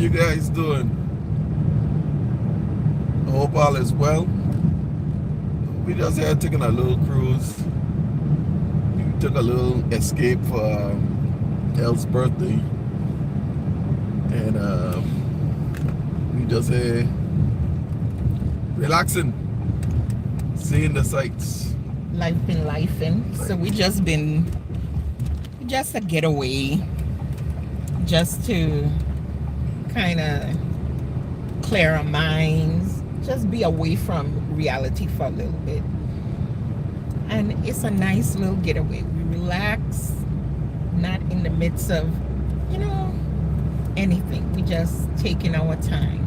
you guys doing? I hope all is well. We just here taking a little cruise. We took a little escape for Elle's birthday. And we just here relaxing, seeing the sights. Life been lifing. So we just a getaway. Just to kind of clear our minds, just be away from reality for a little bit. And it's a nice little getaway. We relax, not in the midst of, anything. We just taking our time.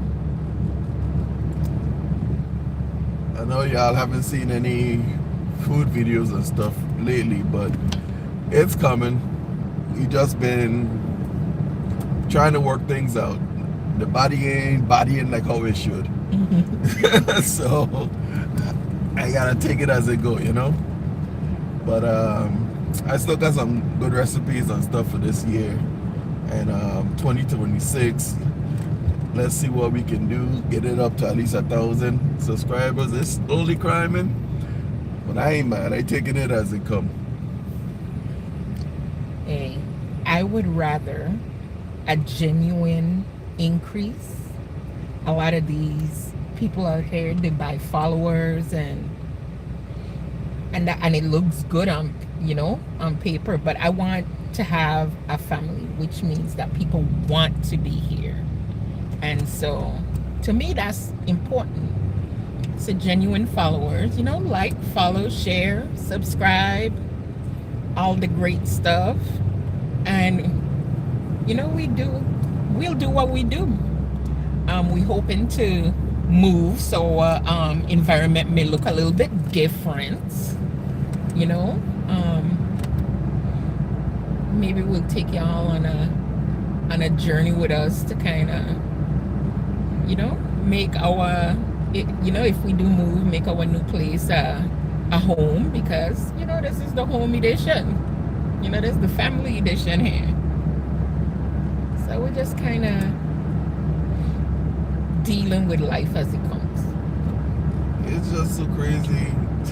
I know y'all haven't seen any food videos and stuff lately, but it's coming. We just been trying to work things out. The body ain't bodying like how it should. So I gotta take it as it go, But I still got some good recipes and stuff for this year. And 2026, let's see what we can do. Get it up to at least 1,000 subscribers. It's slowly climbing, but I ain't mad. I taking it as it come. Hey, I would rather a genuine increase. A lot of these people out here, they buy followers and it looks good on paper, but I want to have a family, which means that people want to be here. And so to me that's important. So genuine followers, like, follow, share, subscribe, all the great stuff. And we'll do what we do. We hoping to move so environment may look a little bit different. Maybe we'll take y'all on a journey with us to kind of, make our, if we do move, make our new place a home, because this is the home edition. There's the family edition here. So we're just kind of dealing with life as it comes. It's just so crazy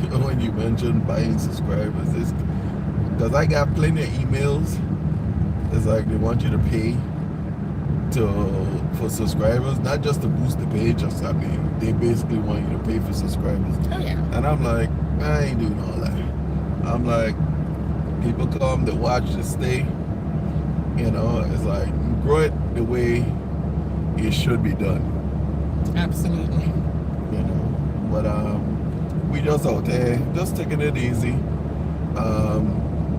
when you mention buying subscribers. Because I got plenty of emails. It's like they want you to pay for subscribers, not just to boost the page. They basically want you to pay for subscribers. Oh yeah. And I'm like, I ain't doing all that. I'm like, people come, they watch, they stay. It's like, grow it the way it should be done. Absolutely. But we just out there, just taking it easy.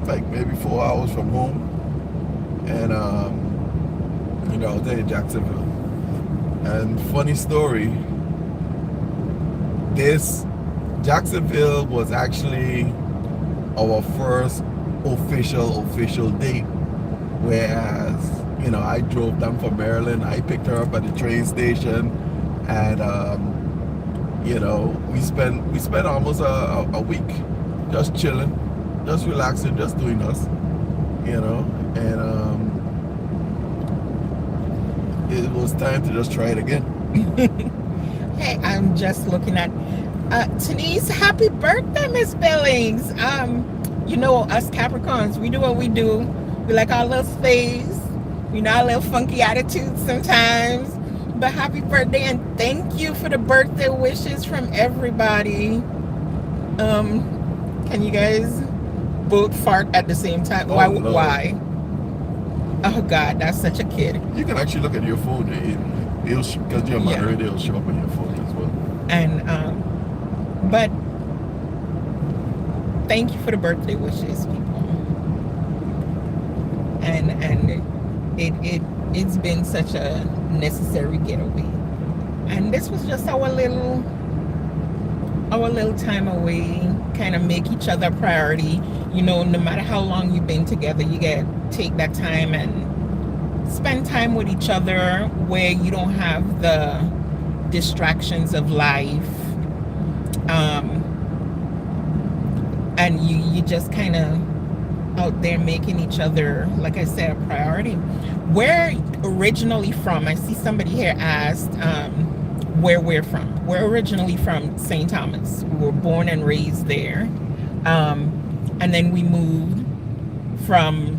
Like maybe 4 hours from home. And out there in Jacksonville. And funny story, Jacksonville was actually our first official date. Whereas, I drove down from Maryland. I picked her up at the train station, and we spent almost a week just chilling, just relaxing, just doing us, and it was time to just try it again. Hey, I'm just looking at Denise. Happy birthday, Miss Billings. Us Capricorns, we do what we do. We like our little space, our little funky attitude sometimes. But happy birthday, and thank you for the birthday wishes from everybody. Can you guys both fart at the same time? Oh, Why? Lord. Why? Oh God, that's such a kid. You can actually look at your phone. Because you're married, it'll show up on your phone as well. And but thank you for the birthday wishes, people. And it's been such a necessary getaway. And this was just our little time away, kind of make each other a priority. No matter how long you've been together, you get take that time and spend time with each other where you don't have the distractions of life. And you just kind of out there making each other, like I said, a priority. Where originally from, I see somebody here asked where we're from. We're originally from St. Thomas. We were born and raised there. And then we moved from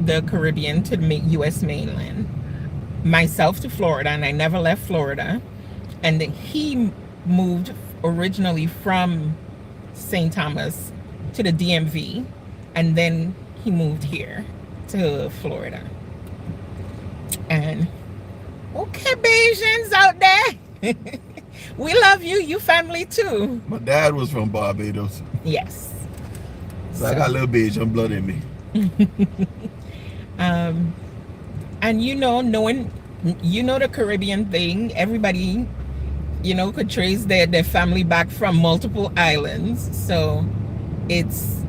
the Caribbean to the U.S. mainland. Myself to Florida, and I never left Florida. And then he moved originally from St. Thomas to the DMV, and then he moved here to Florida. And okay, Bajans out there, we love you. You family too. My dad was from Barbados. Yes. So I got a little Bajan blood in me. And knowing, the Caribbean thing, everybody, could trace their family back from multiple islands. So it's,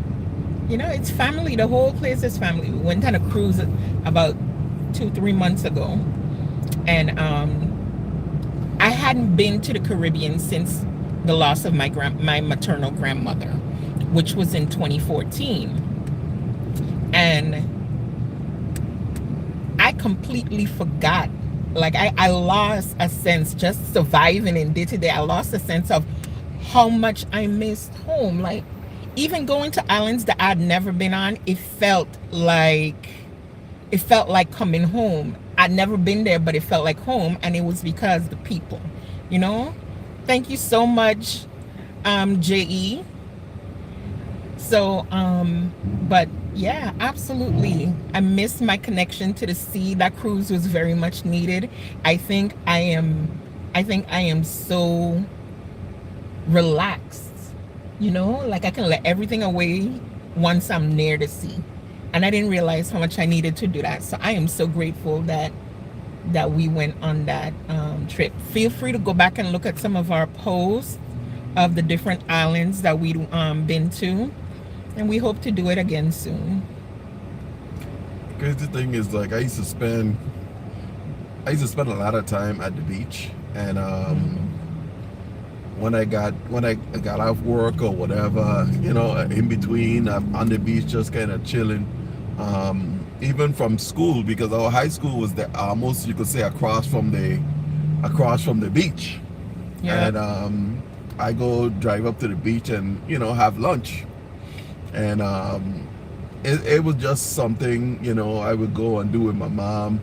it's family. The whole place is family. We went on a cruise about 2-3 months ago. And I hadn't been to the Caribbean since the loss of my maternal grandmother, which was in 2014. And I completely forgot. Like I lost a sense, just surviving in day to day. I lost a sense of how much I missed home. Like even going to islands that I'd never been on, it felt like coming home. I'd never been there, but it felt like home, and it was because the people. Thank you so much, JE. So, but yeah, absolutely. I miss my connection to the sea. That cruise was very much needed. I think I am so relaxed, like I can let everything away once I'm near the sea. And I didn't realize how much I needed to do that. So I am so grateful that we went on that trip. Feel free to go back and look at some of our posts of the different islands that we've been to. And we hope to do it again soon. Because the thing is, like, I used to spend a lot of time at the beach, and when I got off work or whatever, in between, I'm on the beach just kind of chilling. Even from school, because our high school was there, almost you could say across from the beach. Yeah. And I go drive up to the beach and have lunch. And it was just something, I would go and do with my mom.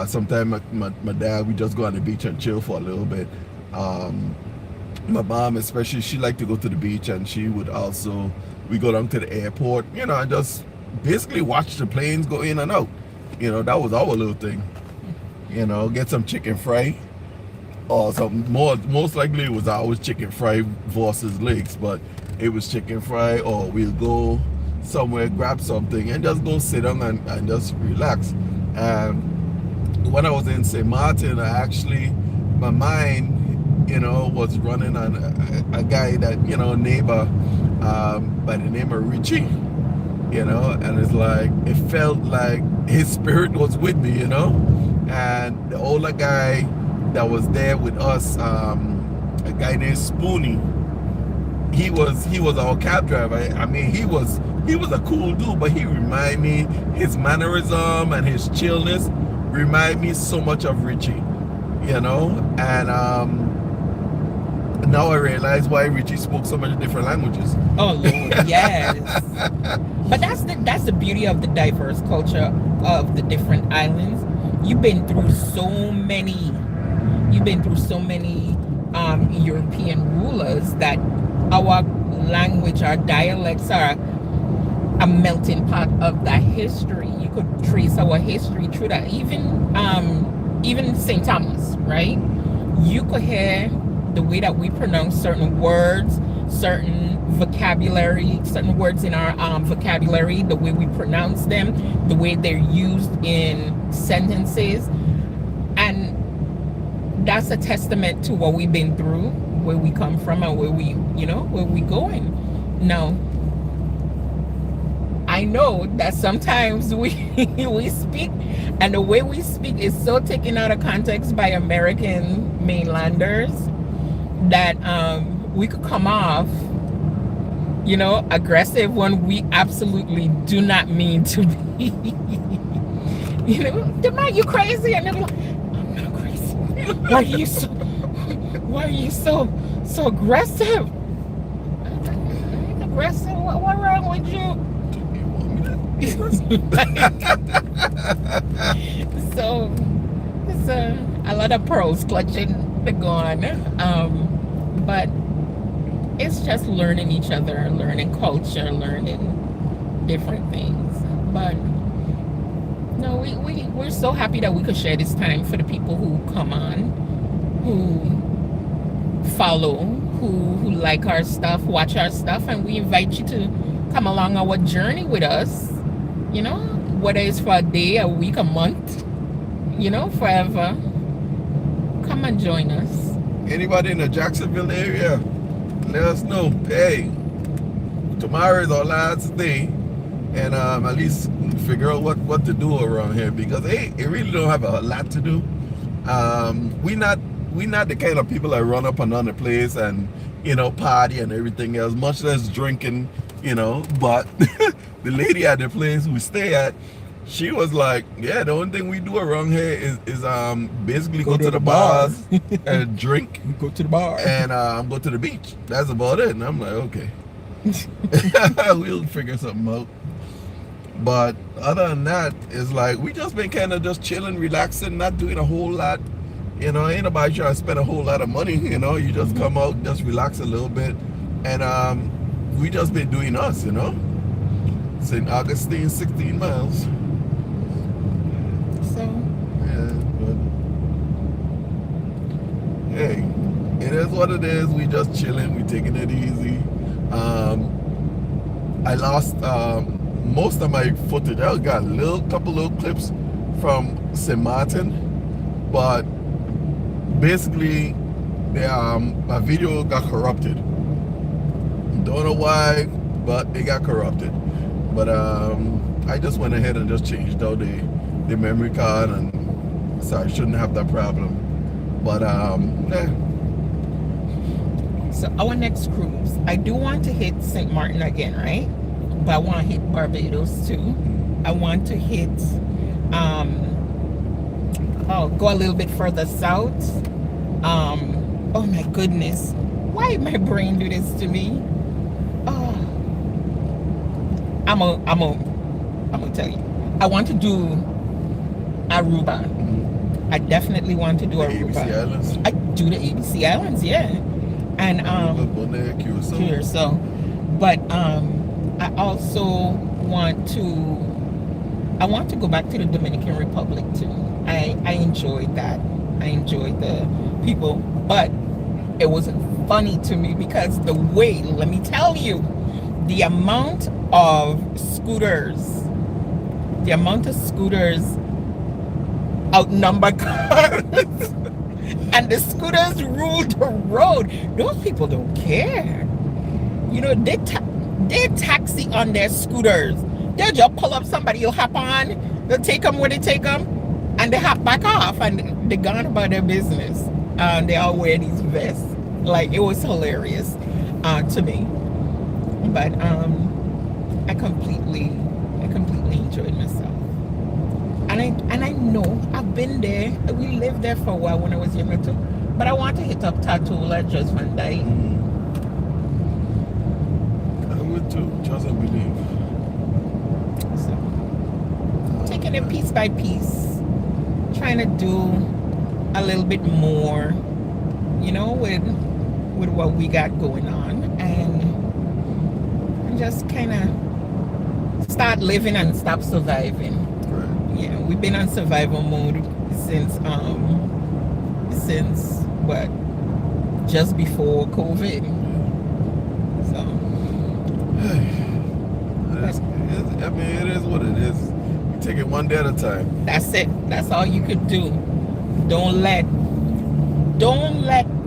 Sometimes my dad, we just go on the beach and chill for a little bit. My mom especially, she liked to go to the beach, and she would also, we go down to the airport, and just basically watch the planes go in and out. That was our little thing. Get some chicken fry or something. Most likely it was always chicken fry versus legs, but it was chicken fry, or we'll go somewhere, grab something, and just go sit down and just relax. And when I was in St. Martin, my mind, was running on a guy that, neighbor by the name of Richie, and it's like, it felt like his spirit was with me, and the older guy that was there with us, a guy named Spoonie, he was our cab driver. I mean, he was a cool dude, but he reminded me, his mannerism and his chillness remind me so much of Richie, and now I realize why Richie spoke so many different languages. Oh Lord, yes. But that's the beauty of the diverse culture of the different islands. You've been through so many European rulers that our language, our dialects are a melting pot of that history. You could trace our history through that. Even St. Thomas, right? You could hear the way that we pronounce certain words, certain vocabulary, certain words in our vocabulary, the way we pronounce them, the way they're used in sentences. And that's a testament to what we've been through, where we come from, and where we going. Now, I know that sometimes we speak, and the way we speak is so taken out of context by American mainlanders that we could come off, aggressive when we absolutely do not mean to be. You know, Demar, you crazy? And they're like, I'm not crazy. Why are you so aggressive? Aggressive? What wrong with you? So it's a lot of pearls clutching the gun. But it's just learning each other, learning culture, learning different things. But no, we're so happy that we could share this time for the people who come on, who follow, who like our stuff, watch our stuff, and we invite you to come along our journey with us. You know, whether it's for a day, a week, a month, you know, forever. Come and join us. Anybody in the Jacksonville area, let us know. Hey, tomorrow is our last day, and at least figure out what to do around here, because hey, it really don't have a lot to do. We not the kind of people that run up and down the place and, you know, party and everything else, much less drinking, you know. But the lady at the place we stay at, she was like, yeah, the only thing we do around here is basically go to the bars and drink, go to the bar, and go to the beach. That's about it. And I'm like, okay. We'll figure something out. But other than that, it's like we just been kind of just chilling, relaxing, not doing a whole lot. You know, ain't nobody trying to spend a whole lot of money. You know, you just come out, just relax a little bit, and we just been doing us. You know, Saint Augustin, 16 miles. So yeah, but hey, it is what it is. We just chilling. We taking it easy. I lost most of my footage. I got a couple little clips from St. Martin, but basically my video got corrupted. Don't know why, but it got corrupted. But I just went ahead and just changed out the memory card, and so I shouldn't have that problem. But yeah. So our next cruise, I do want to hit St. Martin again, right? But I want to hit Barbados too. I want to hit go a little bit further south. Oh my goodness, why did my brain do this to me? Oh, I'm gonna tell you, I want to do Aruba. I definitely want to do Aruba. ABC Islands. I do the ABC Islands, yeah. And Curacao. But I also want to go back to the Dominican Republic too. I enjoyed that. I enjoyed the people, but it was funny to me because the way, let me tell you, the amount of scooters outnumber cars. And the scooters rule the road. Those people don't care. You know, they taxi on their scooters. They'll just pull up, somebody will hop on, they'll take them where they take them, and they hop back off, and they're gone about their business. They all wear these vests. Like, it was hilarious to me. But I completely enjoyed myself. And I know I've been there. We lived there for a while when I was younger too. But I want to hit up Tatoola, Just Van Dyke. I would too. Just don't believe. So taking it piece by piece, trying to do a little bit more, you know, with what we got going on, and just kind of start living and stop surviving. Yeah, we've been on survival mode since what, just before COVID. So I mean, it is what it is. You take it one day at a time. That's it. That's all you could do. Don't let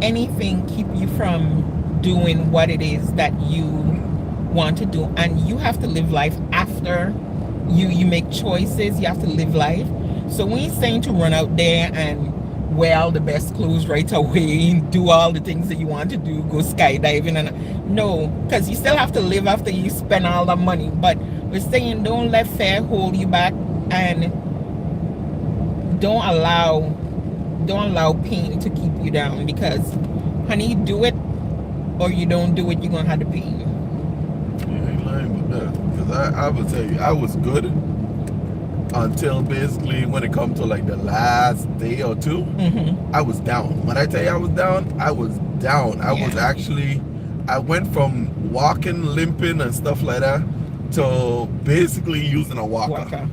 anything keep you from doing what it is that you want to do. And you have to live life after you make choices. You have to live life. So we ain't saying to run out there and wear all the best clothes right away and do all the things that you want to do, go skydiving, and no, because you still have to live after you spend all the money. But we're saying don't let fear hold you back, and don't allow pain to keep you down, because honey, do it or you don't do it, you're gonna have the pain. You ain't lying with that. Because I will tell you, I was good until basically when it comes to like the last day or two, I was down. When I tell you I was down, I was down. I was actually, I went from walking, limping and stuff like that to basically using a walker.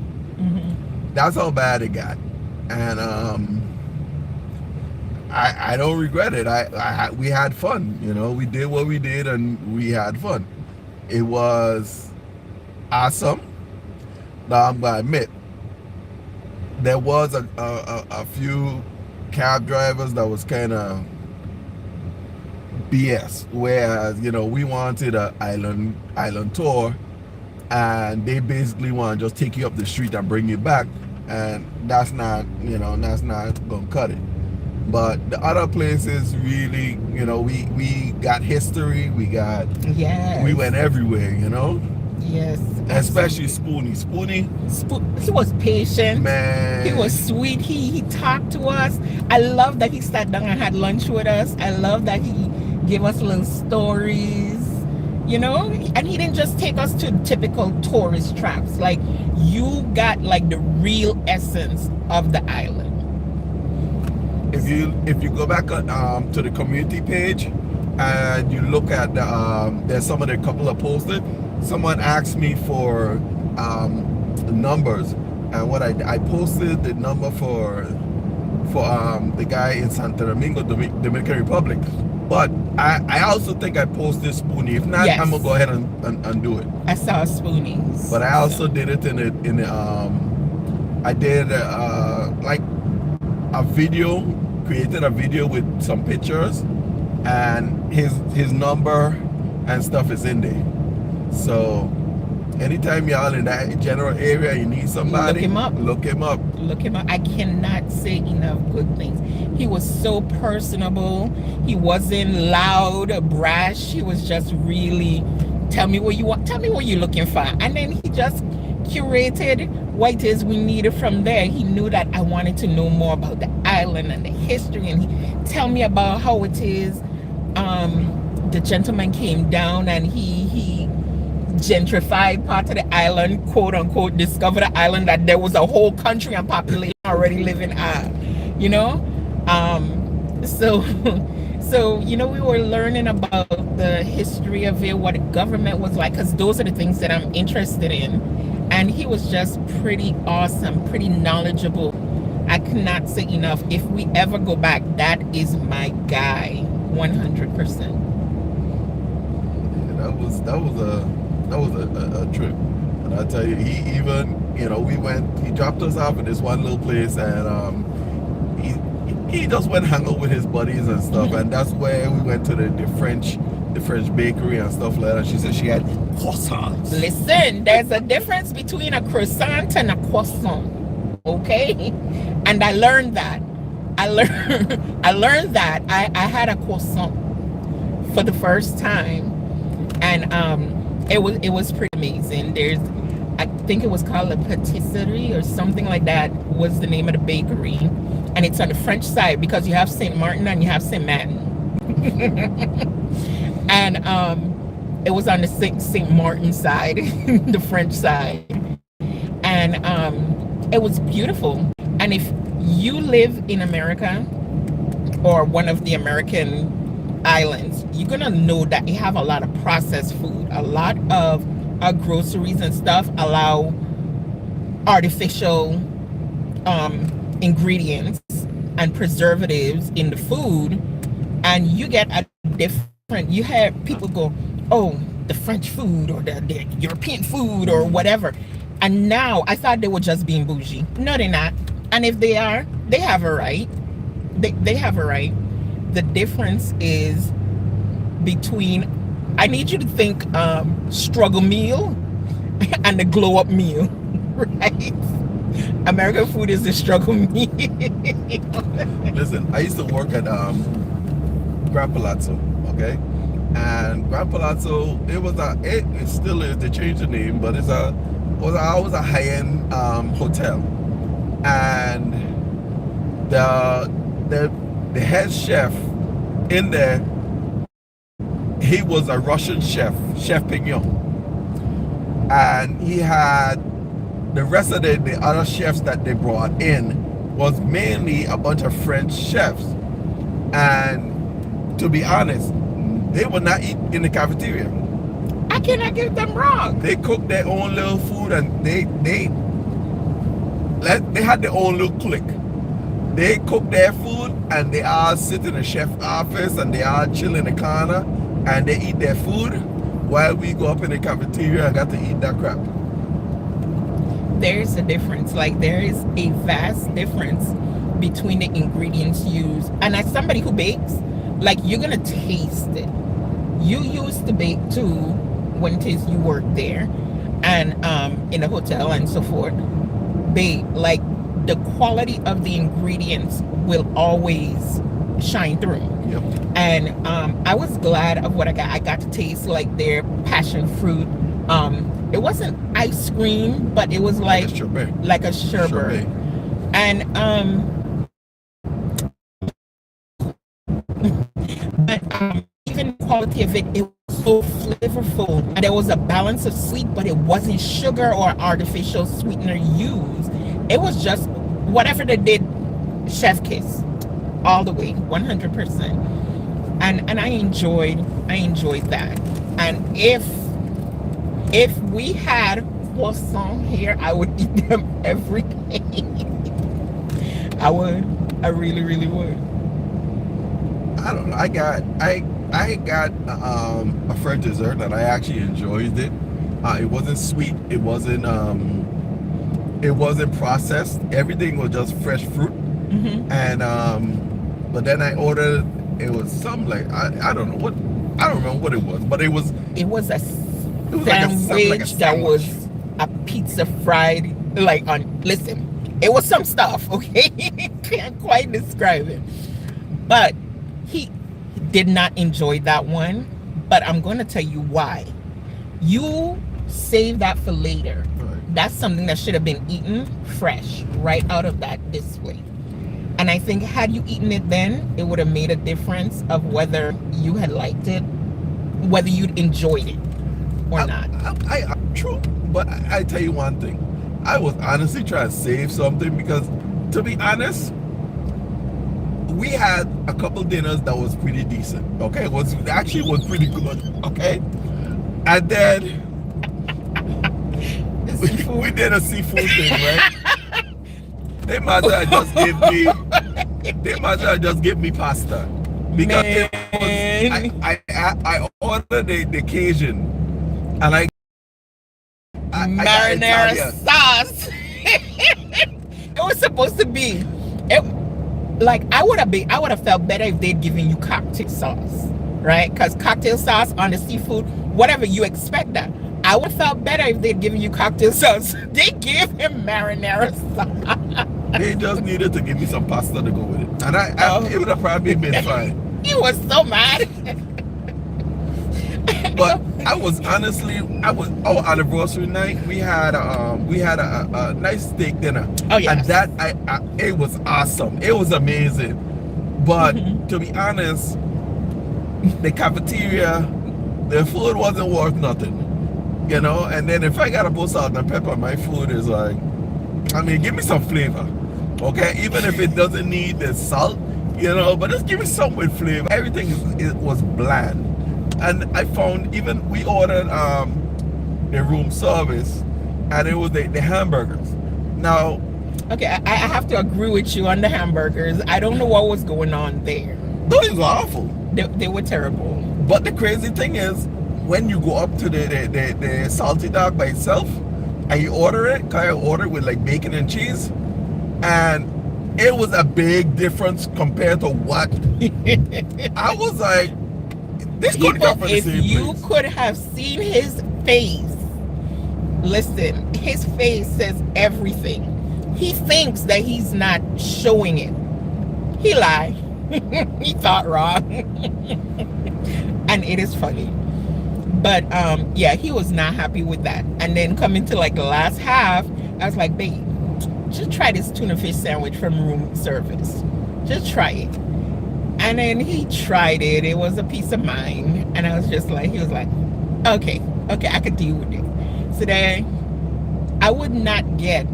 That's how bad it got. And I don't regret it. We had fun, you know. We did what we did and we had fun. It was awesome. Now I'm gonna admit, there was a few cab drivers that was kind of BS. Whereas, you know, we wanted an island tour, and they basically want to just take you up the street and bring you back, and that's not, you know, that's not gonna cut it. But the other places really, you know, we got history, we went everywhere, you know. Yes. Especially Spoonie. He was patient. Man. He was sweet. He talked to us. I love that he sat down and had lunch with us. I love that he gave us little stories, you know. And he didn't just take us to typical tourist traps. Like, you got like the real essence of the island. If you go back to the community page and you look at the there's some of the couple of posted. Someone asked me for numbers, and what I posted the number for the guy in Santo Domingo, Dominican Republic. But I also think I posted Spoonie. If not, I'm gonna go ahead and do it. I saw Spoonies. But I also did it in the I did like a video, created a video with some pictures, and his number and stuff is in there. So anytime y'all in that general area, you need somebody, look him up. I cannot say enough good things. He was so personable. He wasn't loud or brash. He was just really, tell me what you want, tell me what you're looking for. And then he just curated what it is we needed from there. He knew that I wanted to know more about the island and the history, and he tell me about how it is. The gentleman came down and he gentrified part of the island, quote unquote, discovered the island, that there was a whole country and population already living you know. So you know, we were learning about the history of it, what the government was like, because those are the things that I'm interested in. And he was just pretty awesome, pretty knowledgeable. I cannot say enough. If we ever go back, that is my guy, 100%. That was a trip. And I tell you, he even, you know, he dropped us off at this one little place, and he just went hang out with his buddies and stuff. And that's where we went to the French bakery and stuff like that. She said she had croissants. Listen, there's a difference between a croissant and a croissant, okay? And I learned that. I learned that. I had a croissant for the first time, and it was pretty amazing. I think it was called a patisserie or something like that was the name of the bakery, and it's on the French side, because you have Saint Martin and you have Saint Martin. And it was on the Saint Martin side, the French side, and it was beautiful. And if you live in America or one of the American islands, you're gonna know that you have a lot of processed food. A lot of our groceries and stuff allow artificial ingredients and preservatives in the food, and you get a different, you have people go, oh, the French food or the European food or whatever. And now I thought they were just being bougie. No, they're not. And if they are, they have a right. They have a right. The difference is between, I need you to think struggle meal and the glow up meal, right? American food is the struggle meal. Listen, I used to work at Grand Palazzo, okay? And Grand Palazzo, it still is, they changed the name, but it was always a high-end hotel. And the head chef in there, he was a Russian chef, Chef Pignon, and he had the rest of the other chefs that they brought in was mainly a bunch of French chefs. And to be honest, they would not eat in the cafeteria. I cannot get them wrong. They cooked their own little food, and they had their own little clique. They cook their food, and they all sit in the chef's office, and they all chill in the corner, and they eat their food while we go up in the cafeteria and got to eat that crap. There's a difference. Like, there is a vast difference between the ingredients used. And as somebody who bakes, like, you're gonna taste it. You used to bake too when it is you work there and in a hotel and so forth. Babe, like, the quality of the ingredients will always shine through. Yep. And I was glad of what I got. I got to taste like their passion fruit. It wasn't ice cream, but it was like a sherbet. And but even the quality of it, it was so flavorful, and there was a balance of sweet, but it wasn't sugar or artificial sweetener used. It was just whatever they did, chef kiss all the way, 100%. And I enjoyed that. And if we had poisson here, I would eat them every day. I would. I really, really would. I don't know. I got a French dessert that I actually enjoyed it. It wasn't sweet. It wasn't processed. Everything was just fresh fruit. Mm-hmm. And but then I ordered. It was something like I don't know what. I don't remember what it was, but it was a sandwich that was a pizza fried like on. Listen, it was some stuff. Okay, can't quite describe it, but he did not enjoy that one. But I'm going to tell you why. You save that for later. Right. That's something that should have been eaten fresh right out of that display. And I think had you eaten it then, it would have made a difference of whether you had liked it, whether you'd enjoyed it or not. True, but I tell you one thing. I was honestly trying to save something because, to be honest, we had a couple dinners that was pretty decent. Okay, it was pretty good. Okay, and then we did a seafood thing, right? They might as well just give me pasta because I ordered the Cajun and I marinara sauce. It was supposed to be. I would have felt better if they'd given you cocktail sauce, right? Because cocktail sauce on the seafood, whatever, you expect that. I would have felt better if they'd given you cocktail sauce. They gave him marinara sauce. They just needed to give me some pasta to go with it, and it would have probably been fine. He was so mad. But our anniversary night. We had a nice steak dinner. Oh yeah, and that it was awesome. It was amazing. But to be honest, the cafeteria, the food wasn't worth nothing, you know. And then if I gotta put salt and pepper, my food is like, I mean, give me some flavor, okay? Even if it doesn't need the salt, you know, but just give me something with flavor. Everything it was bland. And I found even we ordered the room service, and it was the hamburgers. Now, okay, I have to agree with you on the hamburgers. I don't know what was going on there. Those were awful. They were terrible. But the crazy thing is, when you go up to the salty dog by itself, and you order it, Kyle ordered with like bacon and cheese, and it was a big difference compared to what I was like. This couldn't come from the same place. If you could have seen his face, listen, his face says everything. He thinks that he's not showing it. He lied. He thought wrong. And it is funny. But yeah, he was not happy with that. And then coming to like the last half, I was like, babe, just try this tuna fish sandwich from room service. Just try it. And then he tried it. It was a piece of mine. And I was just like, he was like, okay, I could deal with it. So then I would not get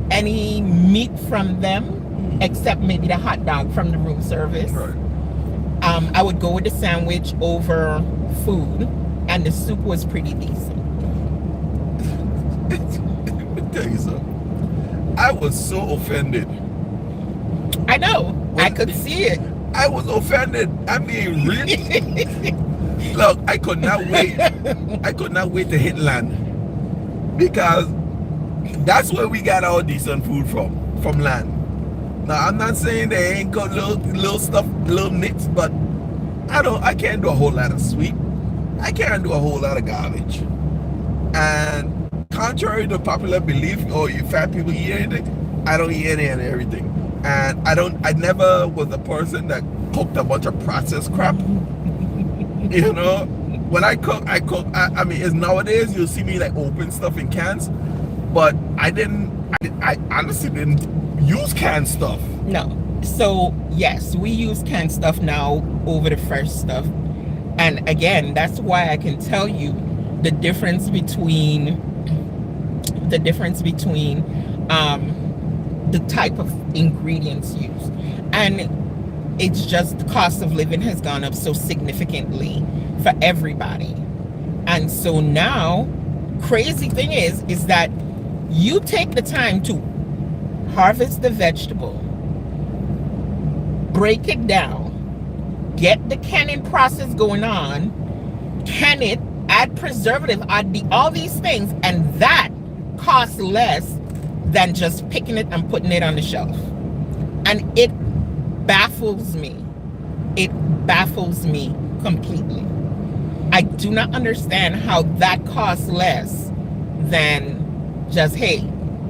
any meat from them except maybe the hot dog from the room service. Right. I would go with the sandwich over food, and the soup was pretty decent. Let me tell you something. I was so offended. I know. I could see it. I was offended. I mean, really? Look, I could not wait. I could not wait to hit land, because that's where we got our decent food from land. Now, I'm not saying they ain't got little stuff, little nits, but I can't do a whole lot of sweet. I can't do a whole lot of garbage. And contrary to popular belief, you fat people eat anything, I don't eat any and everything. And I never was a person that cooked a bunch of processed crap. You know, when I cook. I mean, it's nowadays you'll see me like open stuff in cans, but I honestly didn't use canned stuff. No. So yes, we use canned stuff now over the fresh stuff. And again, that's why I can tell you the difference between the type of ingredients used. And it's just the cost of living has gone up so significantly for everybody. And so now, crazy thing is that you take the time to harvest the vegetable, break it down, get the canning process going on, can it, add preservative, add all these things, and that costs less than just picking it and putting it on the shelf. And it baffles me. It baffles me completely. I do not understand how that costs less than just, hey,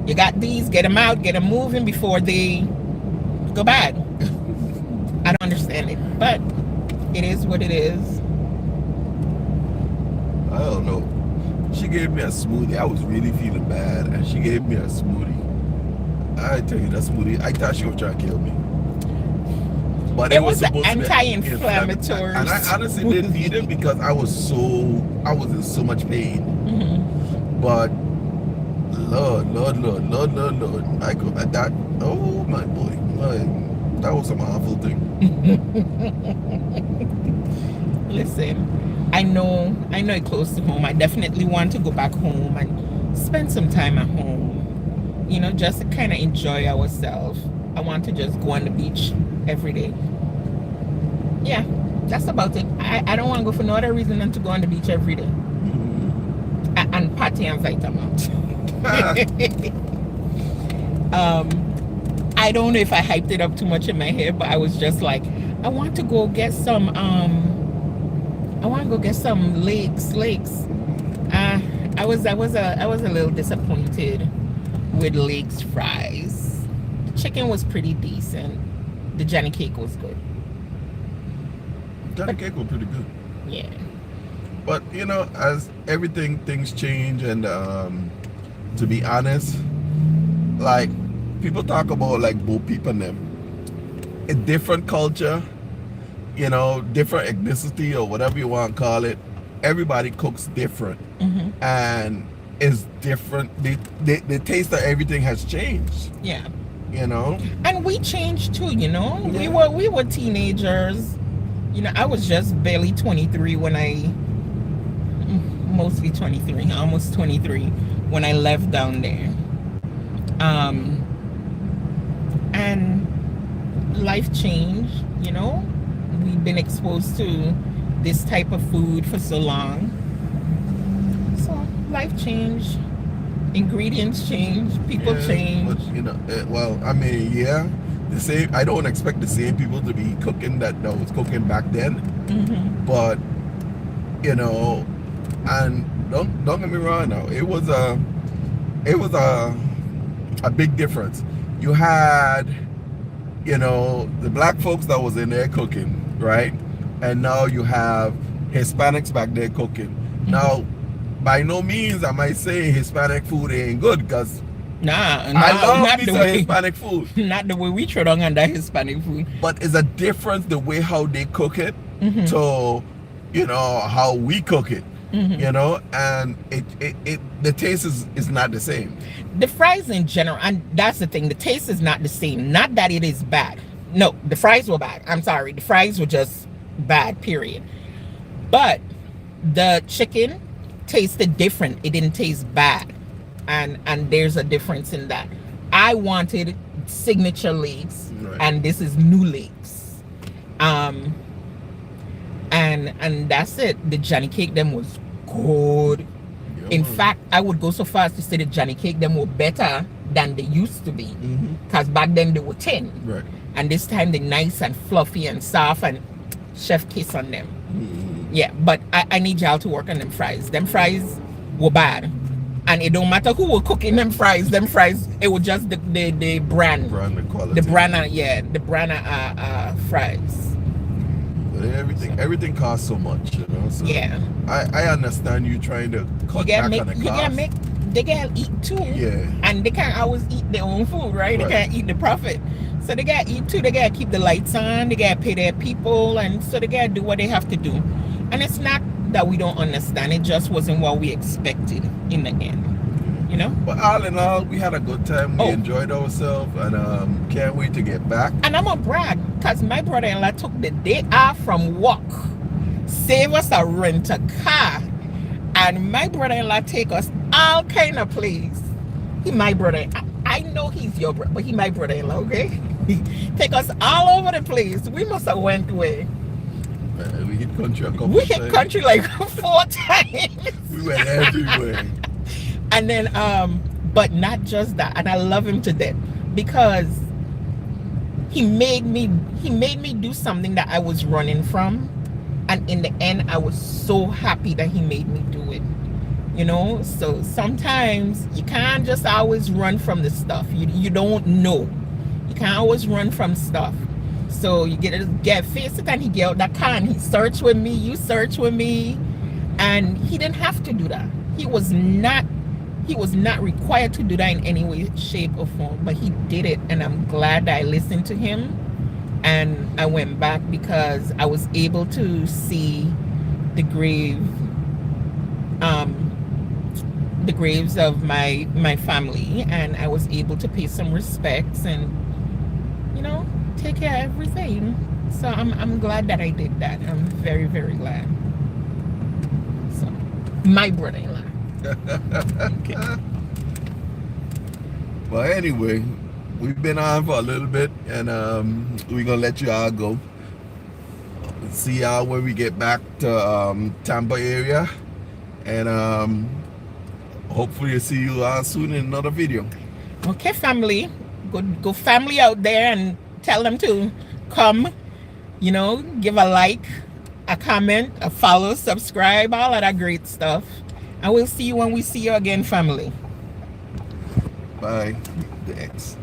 you got these, get them out, get them moving before they go bad. I don't understand it, but it is what it is. I don't know. She gave me a smoothie. I was really feeling bad, and she gave me a smoothie. I tell you, that smoothie, I thought she was trying to kill me. But it was supposed an to be anti-inflammatory. And I honestly didn't need it because I was in so much pain. Mm-hmm. But Lord, I could that. Oh my boy, that was some awful thing. Listen, I know it's close to home. I definitely want to go back home and spend some time at home. You know, just to kind of enjoy ourselves. I want to just go on the beach every day. Yeah, that's about it. I don't want to go for no other reason than to go on the beach every day. And party and vitamin. I don't know if I hyped it up too much in my head, but I was just like, I want to go get some lakes. I was a little disappointed with Lakes fries. The chicken was pretty decent. The Johnny cake was good. Johnny cake was pretty good. Yeah. But you know, as things change, and to be honest, like people talk about like Bo Peep and them, a different culture, you know, different ethnicity or whatever you want to call it. Everybody cooks different, and it's different. The taste of everything has changed. Yeah. You know. And we changed too. You know, yeah. we were teenagers. You know, I was just barely 23 when mostly 23, almost 23 when I left down there. And life changed, you know. We've been exposed to this type of food for so long. So life changed, ingredients changed, people changed. But, you know, well, I mean, yeah, the same. I don't expect the same people to be cooking that was cooking back then. But you know, and don't get me wrong now, it was a big difference. You had, you know, the black folks that was in there cooking, right? And now you have Hispanics back there cooking. Now, by no means am I saying Hispanic food ain't good, because Nah, I love not me the some way. Hispanic food. Not the way we throw down under Hispanic food. But it's a difference the way how they cook it Mm-hmm. to, how we cook it. Mm-hmm. And it the taste is not the same. The fries in general, and that's the thing, the taste is not the same. Not that it is bad. No, the fries were bad. I'm sorry. The fries were just bad, period. But the chicken tasted different. It didn't taste bad. And there's a difference in that. I wanted signature legs, Right. and this is new legs. And that's it. The Johnny cake them was good. Yeah, In man. fact, I would go so far as to say the Johnny cake them were better than they used to be. Mhm. Because back then they were thin. Right. And this time they're nice and fluffy and soft, and chef kiss on them. Mhm. Yeah, but I need y'all to work on them fries. Them fries were bad. And it don't matter who were cooking them fries. Them fries, it was just the brand. Brand and quality. The brand, the brand fries. But everything costs so much, So Yeah. I understand you trying to cut You back gotta on the make, you cost. gotta make, they gotta eat too. Yeah. And they can't always eat their own food, right? They Right. can't eat the profit. So they gotta eat too. They gotta keep the lights on. They gotta pay their people. And so they gotta do what they have to do. And it's not that we don't understand. It just wasn't what we expected in the end. But all in all, we had a good time. We Oh. enjoyed ourselves, and can't wait to get back. And I'm gonna brag, because my brother-in-law took the day off from work, save us a rent a car, and my brother-in-law take us all kind of place. He my brother. I know he's your brother, but he my brother-in-law, okay? Take us all over the place. We must have went away. We hit country a couple We of hit times. country like 4 times. We went everywhere. And then, but not just that. And I love him to death because he made me do something that I was running from. And in the end, I was so happy that he made me do it. So sometimes you can't just always run from the stuff. You don't know. You can't always run from stuff. So you get face it, and he get out that car and he search with me, you search with me. And he didn't have to do that. He was not required to do that in any way, shape, or form, but he did it, and I'm glad that I listened to him. And I went back because I was able to see the graves of my family, and I was able to pay some respects and take care of everything. So I'm glad that I did that. I'm very, very glad. So my brother-in-law. Okay. Well, anyway, we've been on for a little bit, and we're gonna let you all go. See y'all when we get back to Tampa area, and hopefully see you all soon in another video. Okay, family, go family out there and tell them to come. Give a like, a comment, a follow, subscribe, all of that great stuff. And we'll see you when we see you again, family. Bye. The X.